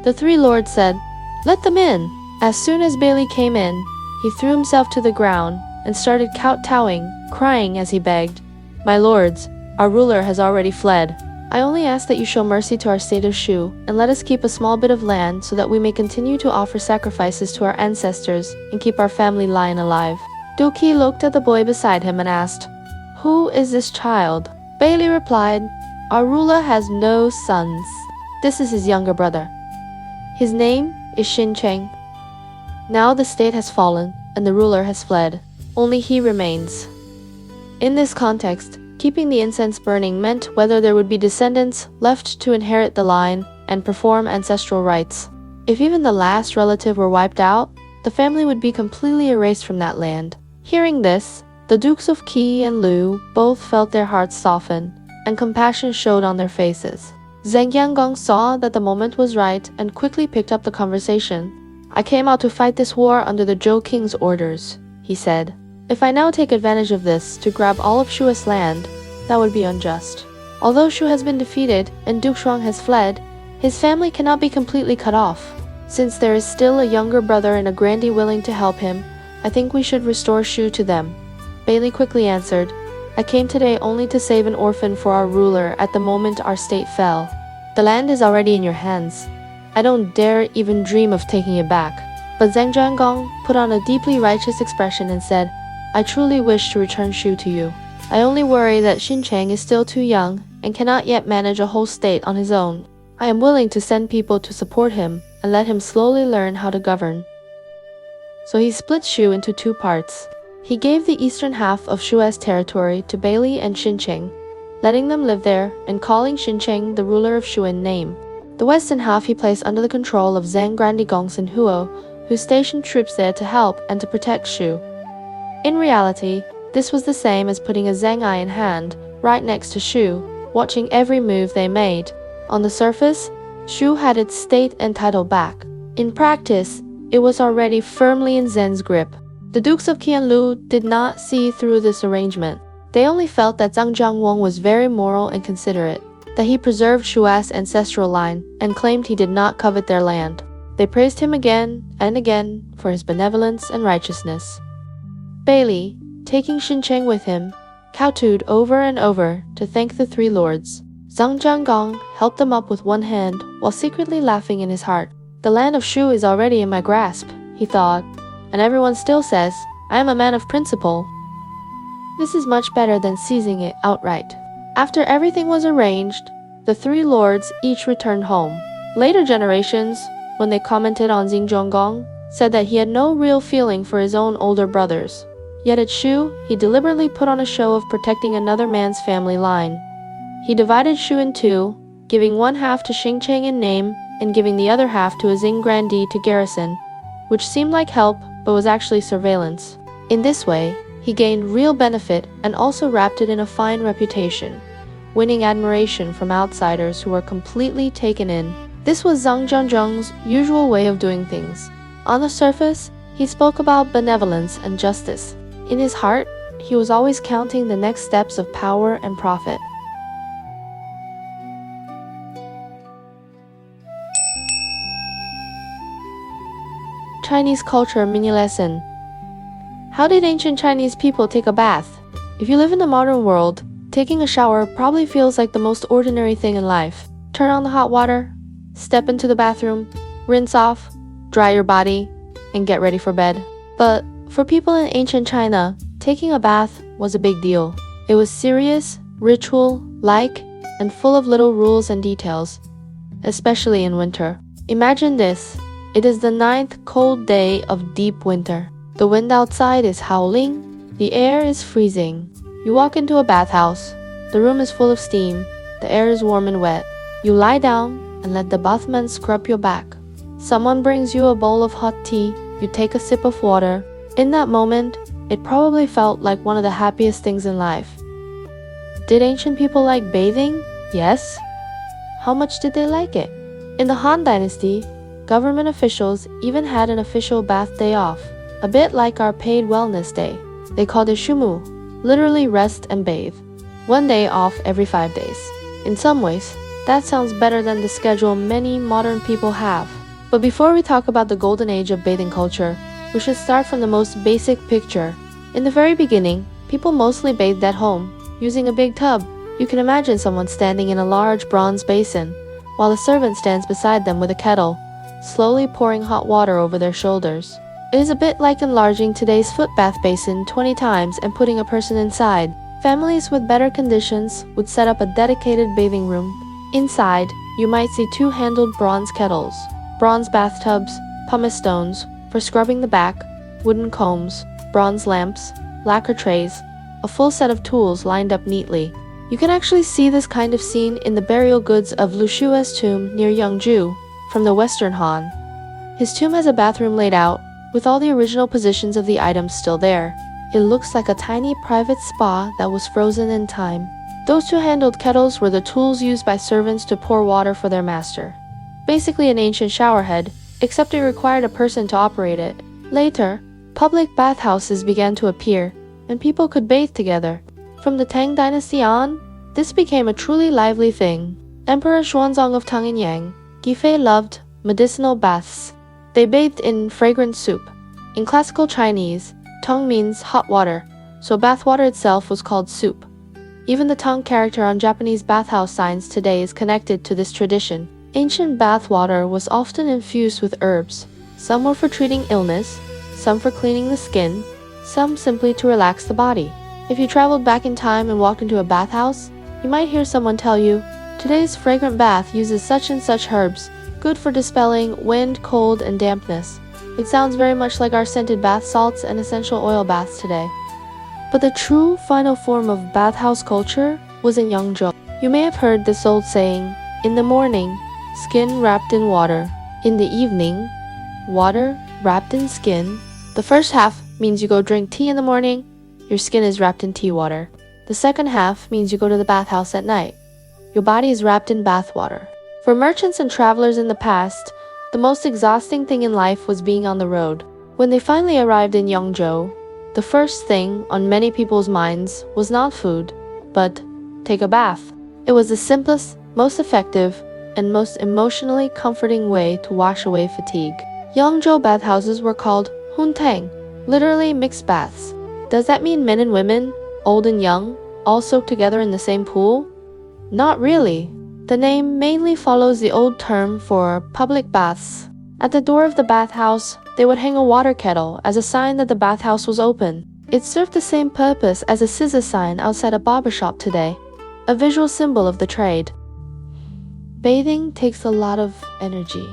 The three lords said, let them in. As soon as Bailey came in, he threw himself to the ground and started kowtowing, crying as he begged, my lords, our ruler has already fled. I only ask that you show mercy to our state of Shu and let us keep a small bit of land so that we may continue to offer sacrifices to our ancestors and keep our family line alive. Duki looked at the boy beside him and asked, who is this child? Bailey replied, our ruler has no sons. This is his younger brother. His name is Xincheng. Now the state has fallen and the ruler has fled. Only he remains. In this context, keeping the incense burning meant whether there would be descendants left to inherit the line and perform ancestral rites. If even the last relative were wiped out, the family would be completely erased from that land. Hearing this, the Dukes of Qi and Lu both felt their hearts soften, and compassion showed on their faces. Zheng Zhuanggong saw that the moment was right and quickly picked up the conversation. I came out to fight this war under the Zhou king's orders, he said. If I now take advantage of this to grab all of Shu's land, that would be unjust. Although Shu has been defeated and Duke Shuang has fled, his family cannot be completely cut off. Since there is still a younger brother and a grandee willing to help him, I think we should restore Shu to them. Bailey quickly answered, I came today only to save an orphan for our ruler at the moment our state fell. The land is already in your hands. I don't dare even dream of taking it back. But Zheng Zhuanggong put on a deeply righteous expression and said, I truly wish to return Shu to you. I only worry that Xincheng is still too young and cannot yet manage a whole state on his own. I am willing to send people to support him and let him slowly learn how to govern. So he split Shu into two parts. He gave the eastern half of Shu's territory to Bailey and Xincheng, letting them live there and calling Xincheng the ruler of Shu in name. The western half he placed under the control of Zhang Grandigong's and Huo, who stationed troops there to help and to protect Shu. In reality, this was the same as putting a Zheng Ai in hand, right next to Shu, watching every move they made. On the surface, Shu had its state and title back. In practice, it was already firmly in Zhen's grip. The Dukes of Qianlu did not see through this arrangement. They only felt that Zheng Zhuanggong was very moral and considerate, that he preserved Shu's ancestral line and claimed he did not covet their land. They praised him again and again for his benevolence and righteousness. Bailey, taking Xincheng with him, kowtowed over and over to thank the three lords. Zheng Zhuanggong helped them up with one hand while secretly laughing in his heart. The land of Shu is already in my grasp, he thought, and everyone still says, I am a man of principle. This is much better than seizing it outright. After everything was arranged, the three lords each returned home. Later generations, when they commented on Zheng Zhuanggong, said that he had no real feeling for his own older brothers. Yet at Shu, he deliberately put on a show of protecting another man's family line. He divided Shu in two, giving one half to Xincheng in name and giving the other half to a Zing grandee to garrison, which seemed like help but was actually surveillance. In this way, he gained real benefit and also wrapped it in a fine reputation, winning admiration from outsiders who were completely taken in. This was Zhang Zhuanggong's usual way of doing things. On the surface, he spoke about benevolence and justice. In his heart, he was always counting the next steps of power and profit. Chinese culture mini lesson. How did ancient Chinese people take a bath? If you live in the modern world, taking a shower probably feels like the most ordinary thing in life. Turn on the hot water, step into the bathroom, rinse off, dry your body, and get ready for bed. But for people in ancient China, taking a bath was a big deal. It was serious, ritual-like, and full of little rules and details, especially in winter. Imagine this. It is the 9th cold day of deep winter. The wind outside is howling. The air is freezing. You walk into a bathhouse. The room is full of steam. The air is warm and wet. You lie down and let the bathman scrub your back. Someone brings you a bowl of hot tea. You take a sip of water. In that moment, it probably felt like one of the happiest things in life. Did ancient people like bathing? Yes. How much did they like it? In the Han Dynasty, government officials even had an official bath day off, a bit like our paid wellness day. They called it shumu, literally rest and bathe. One day off every 5 days. In some ways, that sounds better than the schedule many modern people have. But before we talk about the golden age of bathing culture, we should start from the most basic picture. In the very beginning, people mostly bathed at home, using a big tub. You can imagine someone standing in a large bronze basin, while a servant stands beside them with a kettle, slowly pouring hot water over their shoulders. It is a bit like enlarging today's foot bath basin 20 times and putting a person inside. Families with better conditions would set up a dedicated bathing room. Inside, you might see 2-handled bronze kettles, bronze bathtubs, pumice stones for scrubbing the back, wooden combs, bronze lamps, lacquer trays, a full set of tools lined up neatly. You can actually see this kind of scene in the burial goods of Lu Shua's tomb near Yangzhou from the Western Han. His tomb has a bathroom laid out, with all the original positions of the items still there. It looks like a tiny private spa that was frozen in time. Those 2-handled kettles were the tools used by servants to pour water for their master. Basically an ancient showerhead, except it required a person to operate it. Later, public bathhouses began to appear, and people could bathe together. From the Tang Dynasty on, this became a truly lively thing. Emperor Xuanzong of Tang and Yang, Gifei loved medicinal baths. They bathed in fragrant soup. In classical Chinese, Tong means hot water, so bath water itself was called soup. Even the Tong character on Japanese bathhouse signs today is connected to this tradition. Ancient bath water was often infused with herbs. Some were for treating illness, some for cleaning the skin, some simply to relax the body. If you traveled back in time and walked into a bathhouse, you might hear someone tell you, "Today's fragrant bath uses such and such herbs, good for dispelling wind, cold, and dampness." It sounds very much like our scented bath salts and essential oil baths today. But the true final form of bathhouse culture was in Yangzhou. You may have heard this old saying, "In the morning, skin wrapped in water. In the evening, water wrapped in skin." The first half means you go drink tea in the morning, your skin is wrapped in tea water. The second half means you go to the bathhouse at night. Your body is wrapped in bath water. For merchants and travelers in the past, the most exhausting thing in life was being on the road. When they finally arrived in Yangzhou, the first thing on many people's minds was not food, but take a bath. It was the simplest, most effective, and most emotionally comforting way to wash away fatigue. Yangzhou bathhouses were called huntang, literally mixed baths. Does that mean men and women, old and young, all soaked together in the same pool? Not really. The name mainly follows the old term for public baths. At the door of the bathhouse, they would hang a water kettle as a sign that the bathhouse was open. It served the same purpose as a scissor sign outside a barber shop today, a visual symbol of the trade. Bathing takes a lot of energy.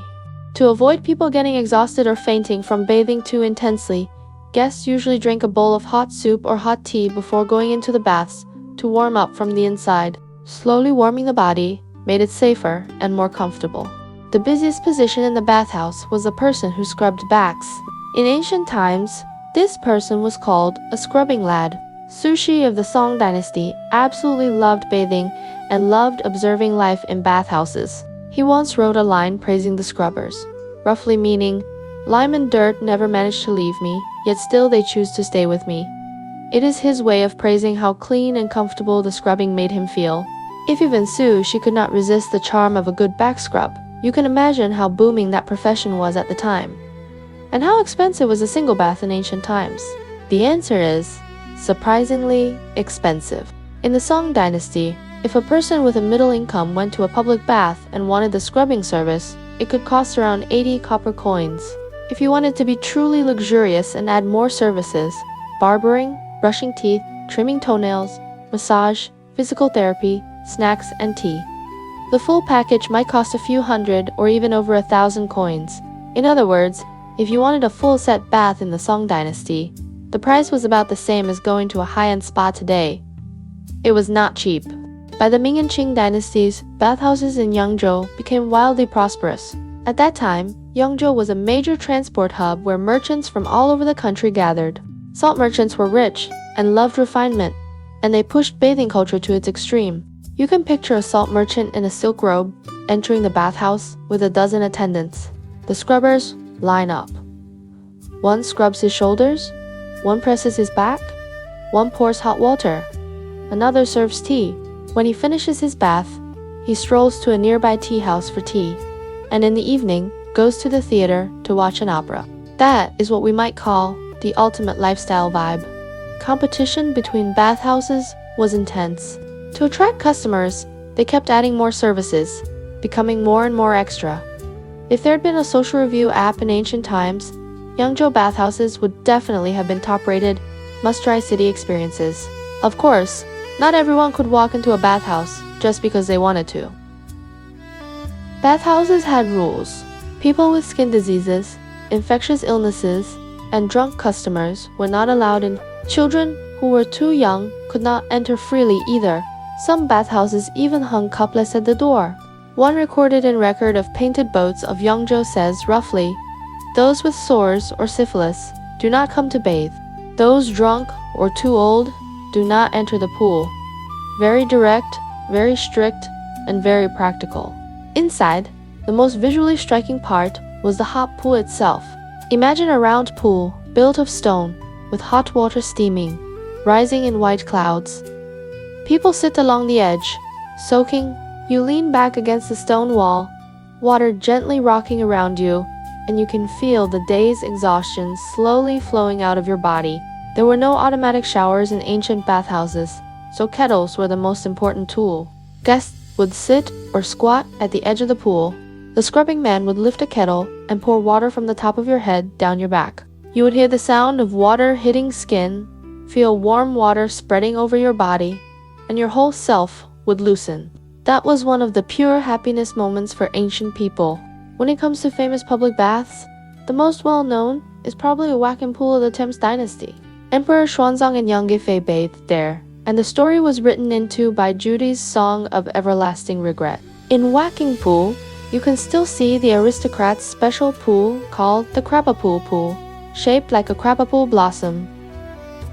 To avoid people getting exhausted or fainting from bathing too intensely, guests usually drink a bowl of hot soup or hot tea before going into the baths to warm up from the inside. Slowly warming the body made it safer and more comfortable. The busiest position in the bathhouse was the person who scrubbed backs. In ancient times, this person was called a scrubbing lad. Sushi of the Song Dynasty absolutely loved bathing and loved observing life in bathhouses. He once wrote a line praising the scrubbers, roughly meaning, "Lime and dirt never managed to leave me, yet still they choose to stay with me." It is his way of praising how clean and comfortable the scrubbing made him feel. If even she could not resist the charm of a good back scrub, you can imagine how booming that profession was at the time. And how expensive was a single bath in ancient times. The answer is surprisingly expensive. In the Song dynasty, if a person with a middle income went to a public bath and wanted the scrubbing service, it could cost around 80 copper coins. If you wanted to be truly luxurious and add more services, barbering, brushing teeth, trimming toenails, massage, physical therapy, snacks, and tea, the full package might cost a few hundred or even over 1,000 coins. In other words, if you wanted a full set bath in the Song dynasty, the price was about the same as going to a high-end spa today. It was not cheap. By the Ming and Qing dynasties, bathhouses in Yangzhou became wildly prosperous. At that time, Yangzhou was a major transport hub where merchants from all over the country gathered. Salt merchants were rich and loved refinement, and they pushed bathing culture to its extreme. You can picture a salt merchant in a silk robe entering the bathhouse with a dozen attendants. The scrubbers line up. One scrubs his shoulders, one presses his back, one pours hot water, another serves tea. When he finishes his bath, he strolls to a nearby tea house for tea, and in the evening goes to the theater to watch an opera. That is what we might call the ultimate lifestyle vibe. Competition between bathhouses was intense. To attract customers, they kept adding more services, becoming more and more extra. If there had been a social review app in ancient times, Yangzhou bathhouses would definitely have been top-rated, must-try city experiences. Of course, not everyone could walk into a bathhouse just because they wanted to. Bathhouses had rules. People with skin diseases, infectious illnesses, and drunk customers were not allowed in. Children who were too young could not enter freely either. Some bathhouses even hung couplets at the door. One recorded in record of painted boats of Yangzhou says roughly, "Those with sores or syphilis do not come to bathe. Those drunk or too old do not enter the pool." Very direct, very strict, and very practical. Inside, the most visually striking part was the hot pool itself. Imagine a round pool built of stone with hot water steaming, rising in white clouds. People sit along the edge, soaking. You lean back against the stone wall, water gently rocking around you, and you can feel the day's exhaustion slowly flowing out of your body. There were no automatic showers in ancient bathhouses, so kettles were the most important tool. Guests would sit or squat at the edge of the pool. The scrubbing man would lift a kettle and pour water from the top of your head down your back. You would hear the sound of water hitting skin, feel warm water spreading over your body, and your whole self would loosen. That was one of the pure happiness moments for ancient people. When it comes to famous public baths, the most well-known is probably the Wacken Pool of the Thames dynasty. Emperor Xuanzang and Yang bathed there, and the story was written into by Judy's Song of Everlasting Regret. In Wacken Pool, you can still see the aristocrats' special pool called the Krabapool Pool, shaped like a Krabapool blossom.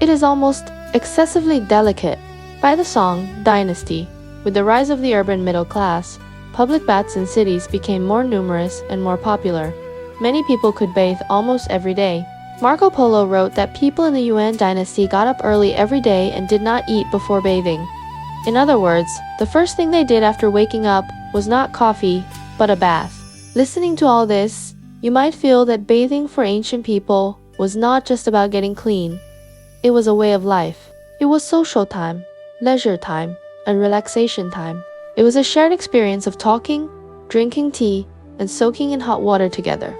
It is almost excessively delicate. By the Song dynasty, with the rise of the urban middle class, public baths in cities became more numerous and more popular. Many people could bathe almost every day. Marco Polo wrote that people in the Yuan dynasty got up early every day and did not eat before bathing. In other words, the first thing they did after waking up was not coffee, but a bath. Listening to all this, you might feel that bathing for ancient people was not just about getting clean. It was a way of life. It was social time, leisure time, and relaxation time. It was a shared experience of talking, drinking tea, and soaking in hot water together.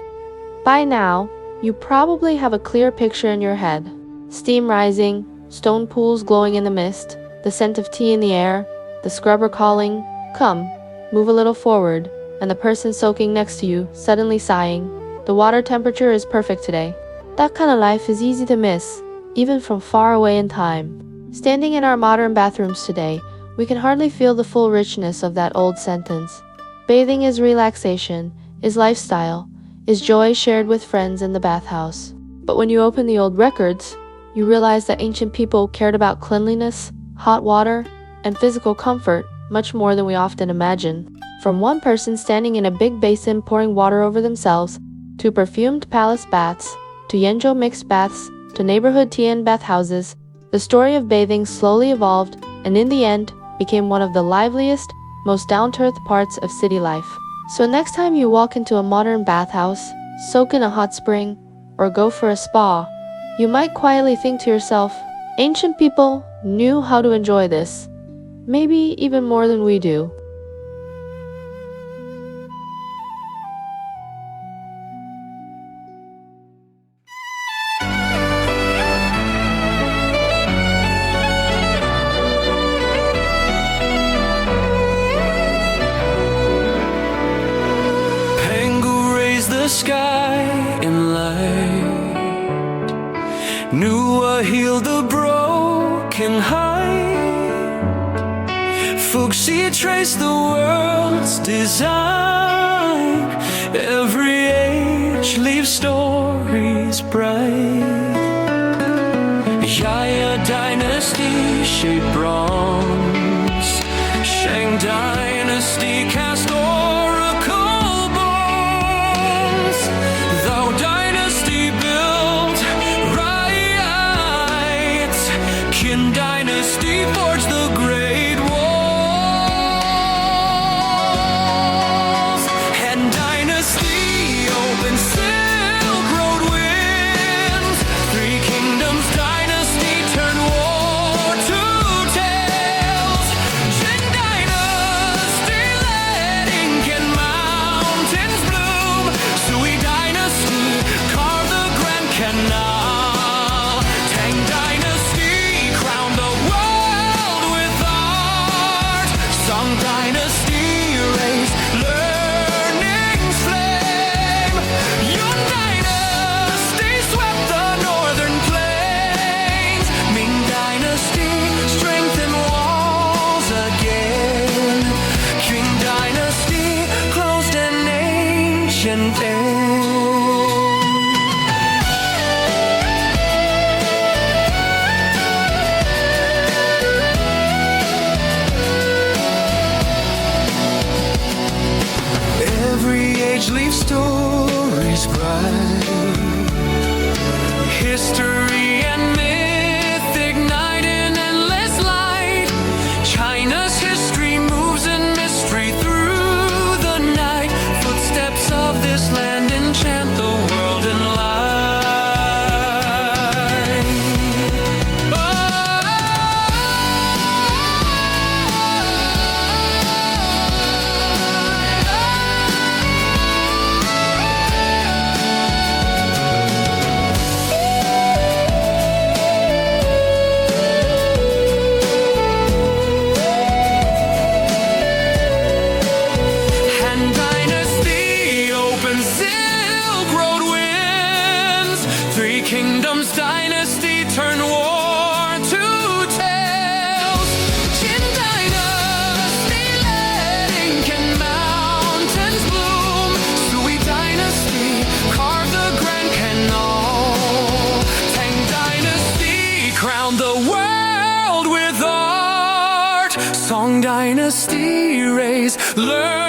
By now, you probably have a clear picture in your head. Steam rising, stone pools glowing in the mist, the scent of tea in the air, the scrubber calling, "Come, move a little forward," and the person soaking next to you suddenly sighing, "The water temperature is perfect today." That kind of life is easy to miss, even from far away in time. Standing in our modern bathrooms today, we can hardly feel the full richness of that old sentence. Bathing is relaxation, is lifestyle, is joy shared with friends in the bathhouse. But when you open the old records, you realize that ancient people cared about cleanliness, hot water, and physical comfort much more than we often imagine. From one person standing in a big basin pouring water over themselves, to perfumed palace baths, to Yenzhou mixed baths, to neighborhood Tian bathhouses, the story of bathing slowly evolved and in the end became one of the liveliest, most down-to-earth parts of city life. So next time you walk into a modern bathhouse, soak in a hot spring, or go for a spa, You might quietly think to yourself, ancient people knew how to enjoy this, maybe even more than we do. The sky in light, Nua healed the broken heart. Fuxi traced the world's design. Every age leaves stories bright. Yaya dynasty shaped bronze. Shang dynasty cast oracle. Qin dynasty forged the great walls. Han dynasty opened Silk Road winds. Three Kingdoms dynasty turned war to tales. Zheng dynasty led ink and mountains bloom. Sui dynasty carved the Grand Canal. Tang dynasty dynasty raised learning's flame. Yuan dynasty swept the northern plains. Ming dynasty strengthened walls again. Qing dynasty closed an ancient end. Leave stories bright. History and myth ignite in endless light. China's history moves in mystery through the night. Footsteps of this land enchant the world in light. Kingdoms dynasty turn war to tales. Qin dynasty led ink and mountains bloom. Sui dynasty carved the Grand Canal. Tang dynasty crowned the world with art. Song dynasty raised learn.